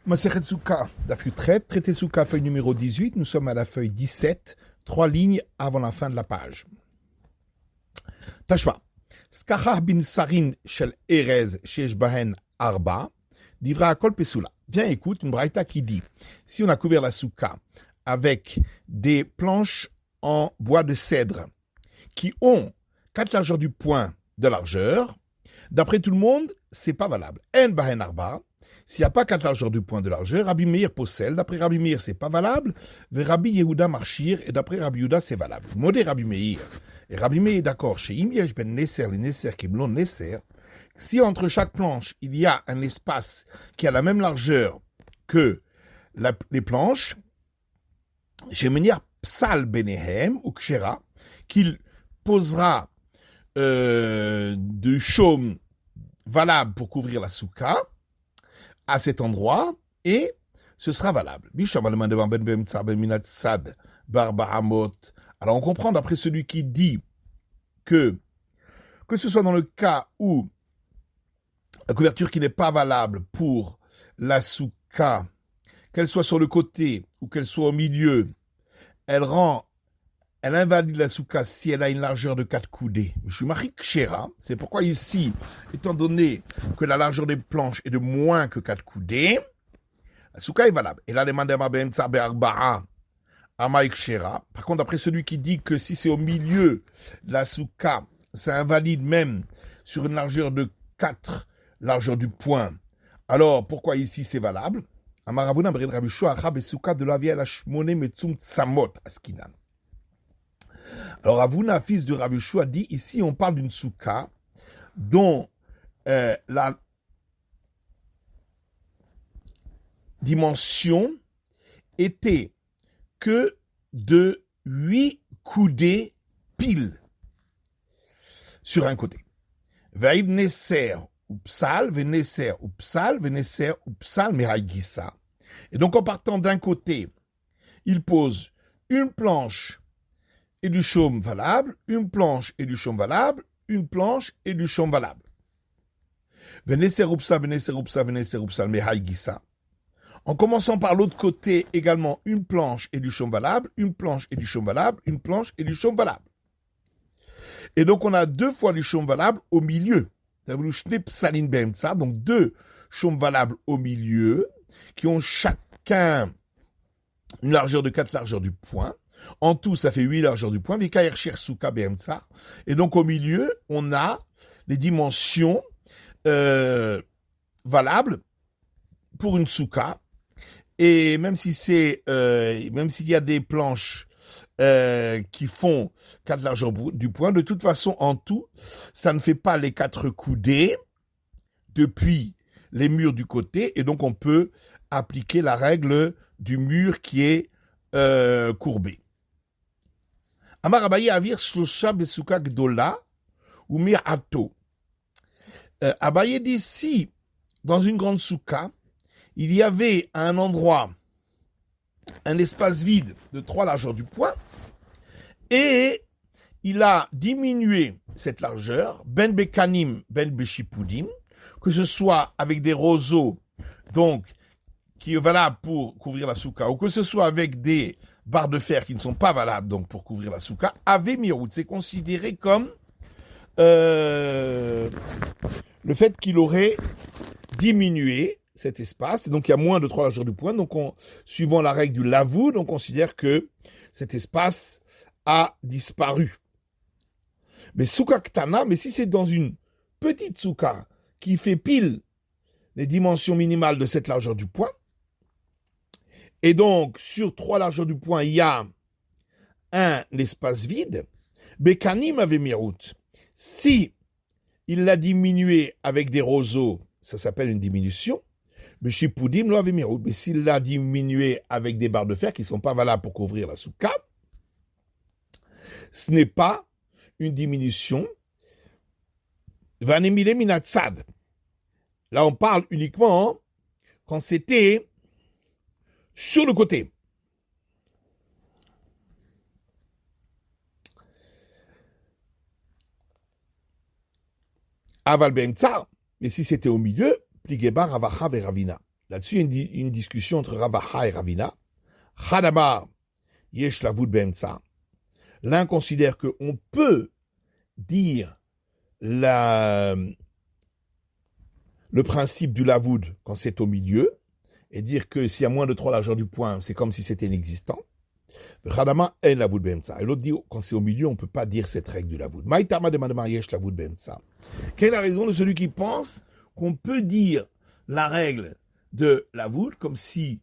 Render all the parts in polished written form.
Masechet Souka, Daf Yutret, traité Souka, feuille numéro 18, nous sommes à la feuille 17, 3 lignes avant la fin de la page. Tashma. Skachar bin Sarin shel Erez shesh bahen arba, divra kol pesula. Viens, écoute, une braïta qui dit, si on a couvert la Souka avec des planches en bois de cèdre qui ont 4 largeurs du point de largeur, d'après tout le monde, c'est pas valable. En bahen arba. S'il n'y a pas 4 largeurs du point de largeur, Rabbi Meir possède. D'après Rabbi Meir, c'est pas valable. Mais Rabbi Yehuda marchir, et d'après Rabbi Yehuda, c'est valable. Modé Rabbi Meir. Et Rabbi Meir est d'accord. Chez Imiesh ben Nesser, les Nesser qui blond Nesser, si entre chaque planche, il y a un espace qui a la même largeur que les planches, j'ai menir Psal Benehem ou Kshera, qu'il posera du chaume valable pour couvrir la souka, à cet endroit, et ce sera valable. Alors on comprend d'après celui qui dit que ce soit dans le cas où la couverture qui n'est pas valable pour la souka, qu'elle soit sur le côté ou qu'elle soit au milieu, elle invalide la souka si elle a une largeur de 4 coudées. C'est pourquoi ici, étant donné que la largeur des planches est de moins que 4 coudées, la souka est valable. Et là, les mandemar be'emtsa be'arba'a amaik shera. Par contre, après celui qui dit que si c'est au milieu de la souka, ça invalide même sur une largeur de 4 largeur du point. Alors, pourquoi ici c'est valable? Amaravuna b'red Rabbi Shua acha be'souka de la via la shmone metzum tsamot askinan. Alors, Ravuna, fils de Rav Yeshua, dit, ici, on parle d'une souka dont la dimension était que de 8 coudées pile sur un côté. Vaïv Nesser ou Psal, Venesser ou Psal, Venesser ou Psal, Mehaïgissa. Et donc, en partant d'un côté, il pose une planche et du chaume valable, une planche et du chaume valable, une planche et du chaume valable. En commençant par l'autre côté, également une planche et du chaume valable, une planche et du chaume valable, une planche et du chaume valable. Et donc on a 2 fois du chaume valable au milieu. Donc 2 chaumes valables au milieu, qui ont chacun une largeur de 4 largeurs du point. En tout, ça fait 8 largeurs du point. Et donc, au milieu, on a les dimensions valables pour une souka. Et même si même s'il y a des planches qui font 4 largeurs du point, de toute façon, en tout, ça ne fait pas les 4 coudées depuis les murs du côté. Et donc, on peut appliquer la règle du mur qui est courbé. Amar Abaye avir shlosha besouka gdola ou mir'ato. Abaye dit si dans une grande souka, il y avait à un endroit un espace vide de 3 largeurs du point et il a diminué cette largeur, ben bekanim, ben beshipudim, que ce soit avec des roseaux, donc qui est valable pour couvrir la souka, ou que ce soit avec des barres de fer qui ne sont pas valables donc pour couvrir la souka, ave mirout, c'est considéré comme le fait qu'il aurait diminué cet espace, et donc il y a moins de 3 largeurs du point, donc suivant la règle du lavou, on considère que cet espace a disparu. Mais souka ktana, mais si c'est dans une petite souka qui fait pile les dimensions minimales de cette largeur du point, et donc, sur 3 largeurs du point, il y a un espace vide. Bekanim avait mirout. Si il l'a diminué avec des roseaux, ça s'appelle une diminution. Beshipudim lo avait mirout. Mais s'il l'a diminué avec des barres de fer qui ne sont pas valables pour couvrir la souka, ce n'est pas une diminution. Vanemile minatsad. Là, on parle uniquement quand c'était sur le côté. Aval be'emtsa, mais si c'était au milieu, pligebar avacha veravina. Là-dessus, il y a une discussion entre Ravaha et Ravina. Hadamar yesh lavud be'emtsa. L'un considère qu'on peut dire le principe du lavoud quand c'est au milieu, et dire que s'il y a moins de 3 largeurs du point, c'est comme si c'était inexistant. Hadama en lavoud be'emtsa. Et l'autre dit, quand c'est au milieu, on ne peut pas dire cette règle du lavoud. Maïtama de yesh lavud be'emtsa. Quelle est la raison de celui qui pense qu'on peut dire la règle de lavoud comme si,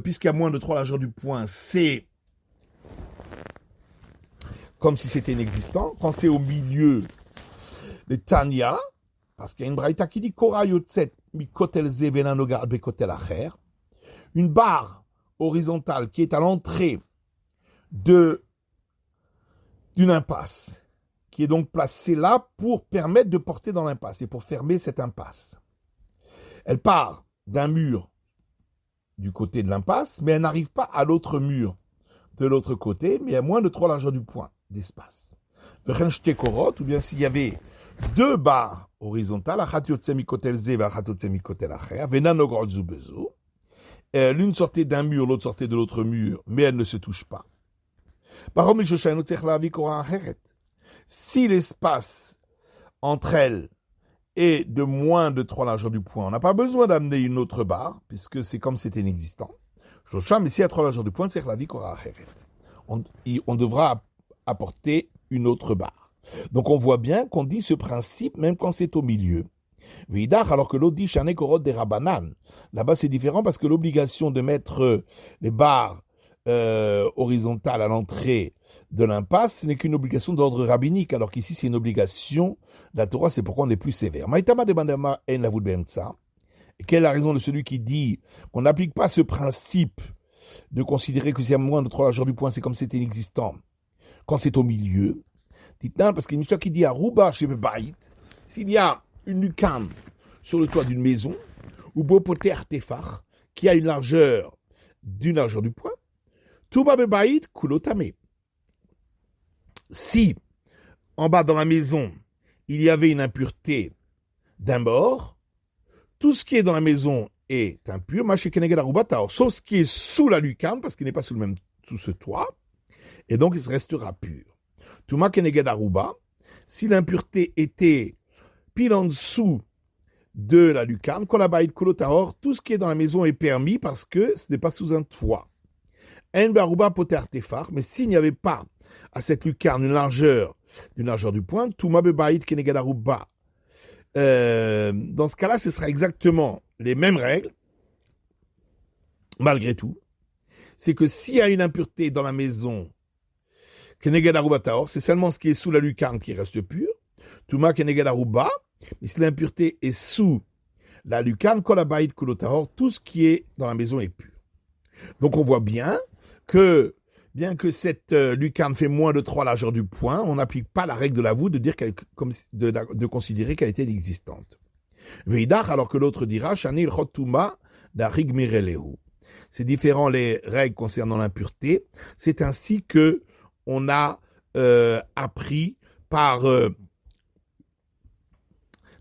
puisqu'il y a moins de 3 largeurs du point, c'est comme si c'était inexistant. Quand c'est au milieu, le Tanya, parce qu'il y a une braïta qui dit Kora yotzet mikotel ze venanogar bekotel acher, une barre horizontale qui est à l'entrée d'une impasse, qui est donc placée là pour permettre de porter dans l'impasse et pour fermer cette impasse. Elle part d'un mur du côté de l'impasse, mais elle n'arrive pas à l'autre mur de l'autre côté, mais à moins de 3 largeurs du point d'espace. Ou bien s'il y avait 2 barres horizontales, l'une sortait d'un mur, l'autre sortait de l'autre mur, mais elles ne se touchent pas. Si l'espace entre elles est de moins de 3 largeurs du point, on n'a pas besoin d'amener une autre barre, puisque c'est comme si c'était inexistant. Mais si à 3 largeurs du point, c'est la vie on devra apporter une autre barre. Donc on voit bien qu'on dit ce principe même quand c'est au milieu. Alors que l'autre dit Shane Korot des Rabanan. Là-bas c'est différent parce que l'obligation de mettre les barres horizontales à l'entrée de l'impasse, ce n'est qu'une obligation d'ordre rabbinique, alors qu'ici c'est une obligation de la Torah, c'est pourquoi on est plus sévère. Maïtama de Bandama en lavud be'emtsa. Quelle est la raison de celui qui dit qu'on n'applique pas ce principe de considérer que s'il y a moins de 3 largeurs du point, c'est comme si c'était inexistant quand c'est au milieu? Dites-nous, parce qu'il y a une histoire qui dit à Rouba chez Bebaït, s'il y a une lucarne sur le toit d'une maison, ou Bopoter Tefar, qui a une largeur d'une largeur du point, Touba Bebaït Kulotame. Si, en bas dans la maison, il y avait une impureté d'un mort, tout ce qui est dans la maison est impur, sauf ce qui est sous la lucarne, parce qu'il n'est pas sous ce toit, et donc il restera pur. Touma keneged aruba, si l'impureté était pile en dessous de la lucarne, kolabaïd kolotahor, tout ce qui est dans la maison est permis parce que ce n'est pas sous un toit. En baruba poter artefar, mais s'il n'y avait pas à cette lucarne une largeur du point, touma bebaïd keneged aruba. Dans ce cas-là, ce sera exactement les mêmes règles, malgré tout. C'est que s'il y a une impureté dans la maison, keneged aruba taor, c'est seulement ce qui est sous la lucarne qui reste pur. Touma keneged aruba, mais si l'impureté est sous la lucarne, kolabaïd kulotahor, tout ce qui est dans la maison est pur. Donc on voit bien que cette lucarne fait moins de 3 largeurs du point, on n'applique pas la règle de l'avoue de dire de considérer qu'elle était inexistante. Veidach, alors que l'autre dira, Shanil Chotuma d'Arig Mirelehu. C'est différent les règles concernant l'impureté. C'est ainsi que on a appris par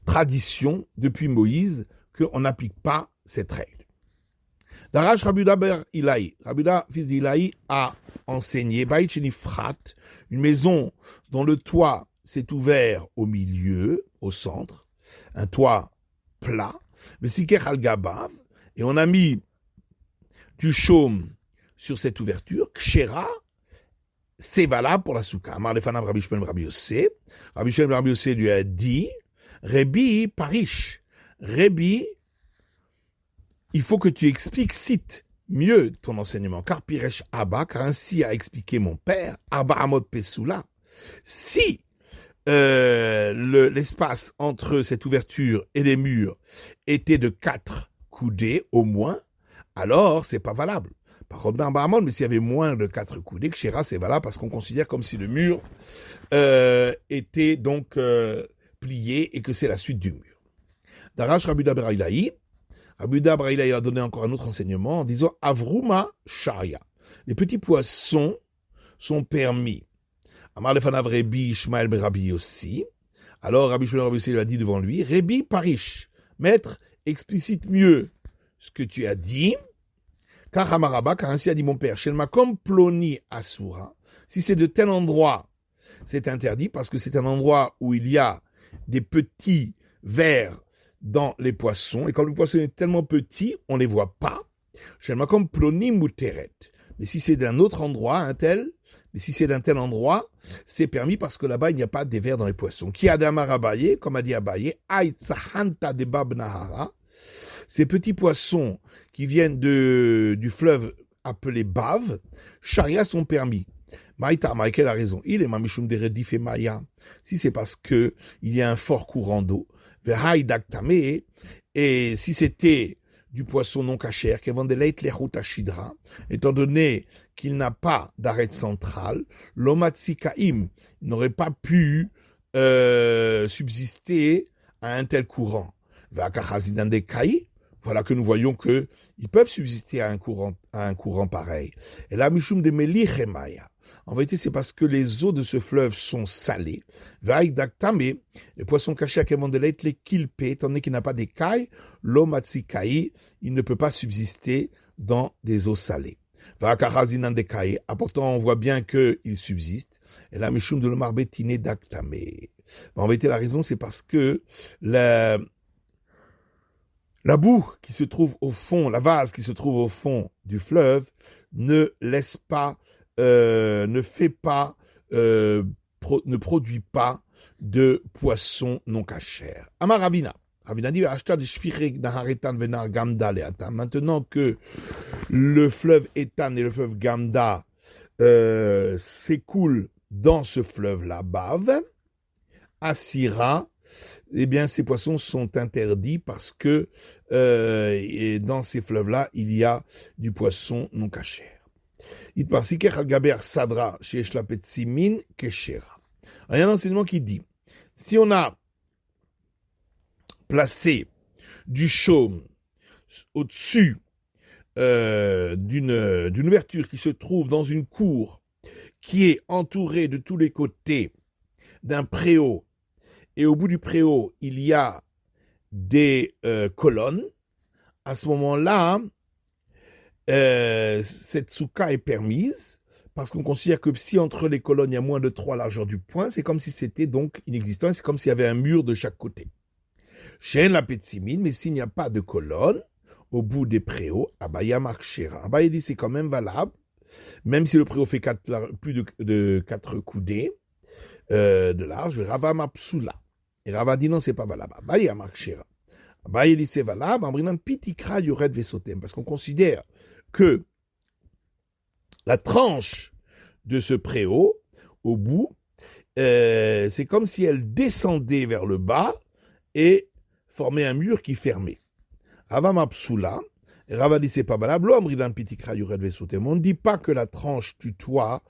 tradition depuis Moïse qu'on n'applique pas cette règle. Darash Rabuda Ber Ilaï, Rabuda fils d'Ilaï a enseigné Baït Shenifrat, une maison dont le toit s'est ouvert au milieu, au centre, un toit plat, le Siker al-Gabav, et on a mis du chaume sur cette ouverture, Kshera, c'est valable pour la soukha. Amar lefanav Rabbi Shmuel Rabbi Yossé. Rabbi Shmuel Rabbi Yossé lui a dit, Rebi Parish, Rebi, il faut que tu expliques, cite mieux ton enseignement, car Piresh Abba, car ainsi a expliqué mon père, Arba Amod Pesula. Si l'espace entre cette ouverture et les murs était de 4 coudées au moins, alors c'est pas valable. Par contre, dans Bahamon, mais s'il y avait moins de 4 coudées, Kshera, c'est valable parce qu'on considère comme si le mur était donc plié et que c'est la suite du mur. Darash Rabuda Beraïlaï, Rabuda Beraïlaï a donné encore un autre enseignement en disant Avruma Sharia. Les petits poissons sont permis. Amar lefanav Rebi Ishmael Berabi aussi. Alors Rabbi Shmuel Rabbi Yossi lui a dit devant lui, Rebi Parish, maître, explicite mieux ce que tu as dit, car Hamaraba, car ainsi a dit mon père, Shel Makom Ploni Asura, si c'est de tel endroit, c'est interdit parce que c'est un endroit où il y a des petits vers dans les poissons, et quand le poisson est tellement petit, on ne les voit pas. Shel Makom Ploni Muteret. Mais si c'est d'un autre endroit, mais si c'est d'un tel endroit, c'est permis parce que là-bas, il n'y a pas des vers dans les poissons. Qui a d'Amar Abaye, comme a dit Abaye, Aïtsahanta de Bab Nahara, ces petits poissons qui viennent du fleuve appelé Bave, Sharia sont permis. Maïta, Michael a raison. Il est Mamishum de Redif et Maya. Si c'est parce que il y a un fort courant d'eau, et si c'était du poisson non cachère, étant donné qu'il n'a pas d'arête centrale, l'omatsikaim n'aurait pas pu subsister à un tel courant. Voilà que nous voyons qu'ils peuvent subsister à un courant pareil. Et là, Mishum de Melichemaya. En vérité, c'est parce que les eaux de ce fleuve sont salées. Les poissons cachés à Kevandelait, les kilpé, étant donné qu'il n'a pas d'écailles, l'omatsikai, il ne peut pas subsister dans des eaux salées. Pourtant, on voit bien qu'il subsiste. Et là, Mishum de l'omarbetine daktame. En vérité, la raison, c'est parce que la boue qui se trouve au fond, la vase qui se trouve au fond du fleuve, ne produit pas de poissons non cachers. Amar Ravina. Ravina dit, maintenant que le fleuve Etan et le fleuve Gamda s'écoulent dans ce fleuve-là, Bave, Asira, eh bien, ces poissons sont interdits parce que dans ces fleuves-là, il y a du poisson non cachère. Il y a un enseignement qui dit, si on a placé du chaume au-dessus d'une ouverture qui se trouve dans une cour qui est entourée de tous les côtés d'un préau, et au bout du préau, il y a des colonnes, à ce moment-là, cette souka est permise, parce qu'on considère que si entre les colonnes il y a moins de 3 largeurs du poing, c'est comme si c'était donc inexistant, c'est comme s'il y avait un mur de chaque côté. Chez la petsimine, mais s'il n'y a pas de colonne, au bout des préaux, Abaya Marchera. Abaya dit c'est quand même valable, même si le préau fait plus de 4 coudées de large, Rava Mapsula. Et Rava dit non, c'est pas valable. Abaya Marchera. Abaya dit c'est valable, en brinant Pitikra Yored Vesotem, parce qu'on considère que la tranche de ce préau, au bout, c'est comme si elle descendait vers le bas et formait un mur qui fermait. Rava Mapsula, Rava dit c'est pas valable, on ne dit pas que la tranche du toit,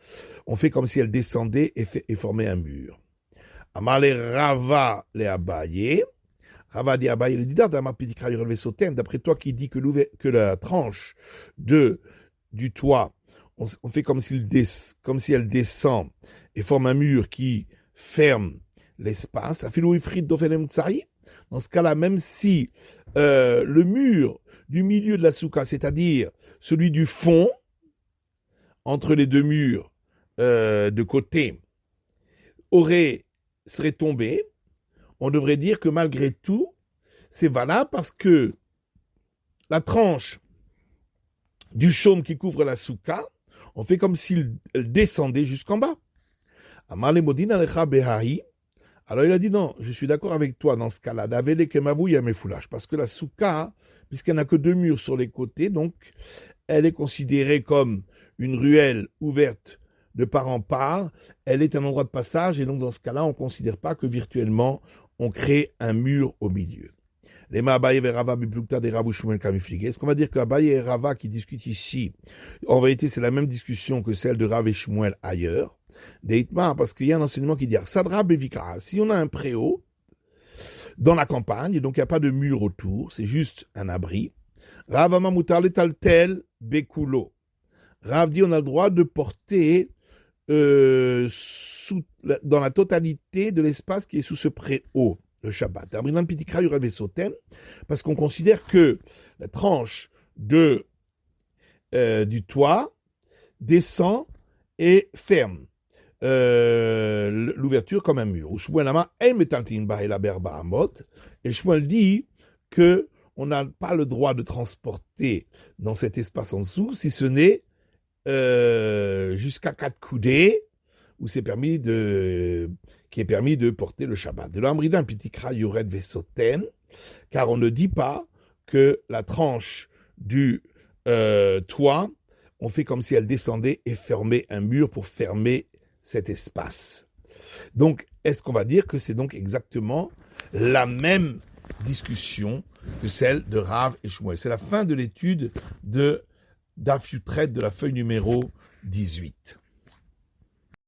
on fait comme si elle descendait et formait un mur. Amale Rava le Abaye, Rava dit Abaye le didar d'après toi qui dit que la tranche du toit, on fait comme si elle descend et forme un mur qui ferme l'espace. Dans ce cas-là, même si le mur du milieu de la soukha, c'est-à-dire celui du fond, entre les deux murs de côté, serait tombé, on devrait dire que malgré tout, c'est valable parce que la tranche du chaume qui couvre la soukha, on fait comme s'il descendait jusqu'en bas. Alors il a dit non, je suis d'accord avec toi dans ce cas-là. Parce que la soukha, puisqu'elle n'a que 2 murs sur les côtés, donc elle est considérée comme une ruelle ouverte de part en part. Elle est un endroit de passage et donc dans ce cas-là, on ne considère pas que virtuellement on crée un mur au milieu. Les Abaye et Rava biplukta des Rav Shmuel Kamiflige. Est-ce qu'on va dire qu'Abaye et Rava qui discutent ici, en vérité c'est la même discussion que celle de Rav et Shmuel ailleurs, d'Eitmar, parce qu'il y a un enseignement qui dit Sadra Bevikara, si on a un préau dans la campagne, donc il n'y a pas de mur autour, c'est juste un abri, Rav Amamutar letaltel bekulo. Rav dit on a le droit de porter dans la totalité de l'espace qui est sous ce préau. le Shabbat. Parce qu'on considère que la tranche du toit descend et ferme l'ouverture comme un mur. Et Shmuel dit que on n'a pas le droit de transporter dans cet espace en dessous, si ce n'est jusqu'à 4 coudées, où qui est permis de porter le Shabbat. De l'Amrida, un petit kra yured vesoten, car on ne dit pas que la tranche du toit, on fait comme si elle descendait et fermait un mur pour fermer cet espace. Donc, est-ce qu'on va dire que c'est donc exactement la même discussion que celle de Rav et Shmuel? C'est la fin de l'étude de Daf Yutret de la feuille numéro 18.